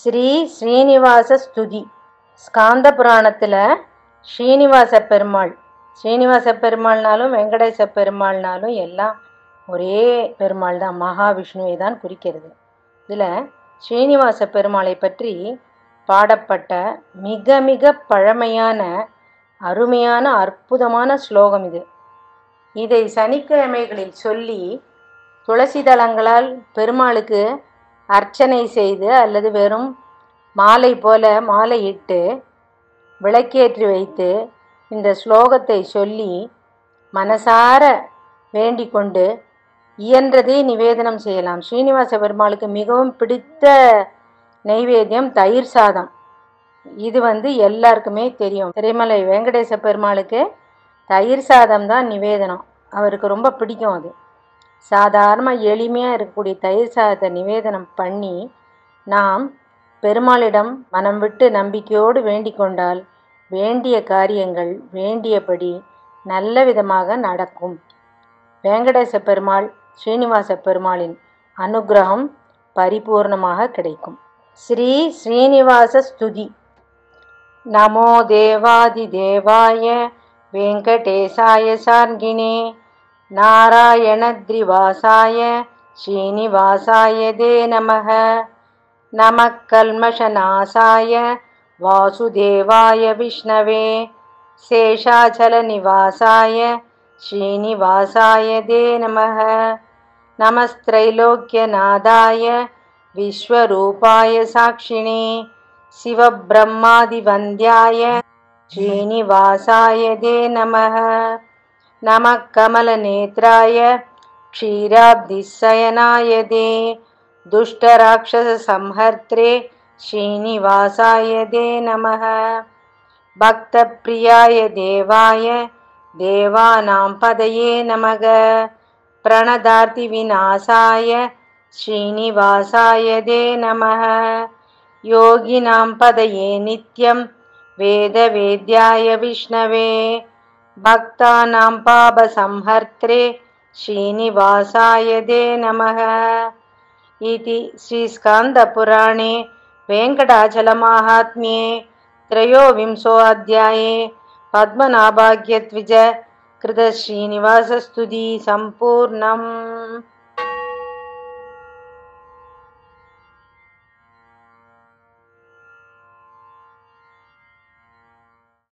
ஸ்ரீ ஸ்ரீனிவாச ஸ்துதி. ஸ்காந்த புராணத்தில் ஸ்ரீனிவாச பெருமாள், ஸ்ரீனிவாச பெருமாள்னாலும் வெங்கடேச பெருமாள்னாலும் எல்லாம் ஒரே பெருமாள் தான், மகாவிஷ்ணுவை தான் குறிக்கிறது. இதில் ஸ்ரீனிவாச பெருமாளை பற்றி பாடப்பட்ட மிக மிக பழமையான அருமையான அற்புதமான ஸ்லோகம் இது. இதை சனிக்கிழமைகளில் சொல்லி துளசி தளங்களால் பெருமாளுக்கு அர்ச்சனை செய்து அல்லது வெறும் மாலை போல மாலையிட்டு விளக்கேற்றி வைத்து இந்த ஸ்லோகத்தை சொல்லி மனசார வேண்டிக் கொண்டு இயன்றதை நிவேதனம் செய்யலாம். ஸ்ரீனிவாச பெருமாளுக்கு மிகவும் பிடித்த நைவேத்தியம் தயிர் சாதம். இது எல்லாருக்குமே தெரியும். திருமலை வெங்கடேச பெருமாளுக்கு தயிர் சாதம் தான் நிவேதனம், அவருக்கு ரொம்ப பிடிக்கும். அது சாதாரணமாக எளிமையாக இருக்கக்கூடிய தயிர் சாதத்தை நிவேதனம் பண்ணி நாம் பெருமாளிடம் மனம் விட்டு நம்பிக்கையோடு வேண்டிக் கொண்டால் வேண்டிய காரியங்கள் வேண்டியபடி நல்ல விதமாக நடக்கும். வெங்கடேச பெருமாள் ஸ்ரீனிவாச பெருமாளின் அனுகிரகம் பரிபூர்ணமாக கிடைக்கும். ஸ்ரீ ஸ்ரீனிவாச ஸ்துதி. நமோ தேவாதி தேவாய வெங்கடேசாய சார்கிணே நாராயணத்ரிவாசாய ஸ்ரீனிவாசாய தே நமः. நமः கல்மஷநாசாய வாசுதேவாய விஷ்ணவே சேஷாச்சலநிவாசாய ஸ்ரீனிவாசாய தே நமः. நமஸ்திரைலோக்யநாதாய விஸ்வரூபாய சாக்ஷிணே சிவபிரம்மாதிவந்தியாய ஸ்ரீனிவாசாய தே நமः. நமः கமலநேத்ராய க்ஷீராப்திசயனாய தே துஷ்டராட்சசசம்ஹர்த்ரே ஸ்ரீனிவாசாய தே நமः. பக்தப்ரியாய தேவாய தேவானாம் பதயே நமக. பிரணதார்த்தி விநாசாய ஸ்ரீனிவாசாய தே நமः. யோகினாம் பதயே நித்யம் வேதவேத்யாய விஷ்ணவே பக்தானாம் பாபசம்ஹர்த்ரே ஸ்ரீனிவாசாய தே நமः. இதி ஸ்ரீஸ்காந்தபுராணே वेङ्कटाचलमाहात्म्ये त्रयोविंशोऽध्याये पद्मनाभाख्यद्विज कृत श्रीनिवासस्तुति सम्पूर्णम्.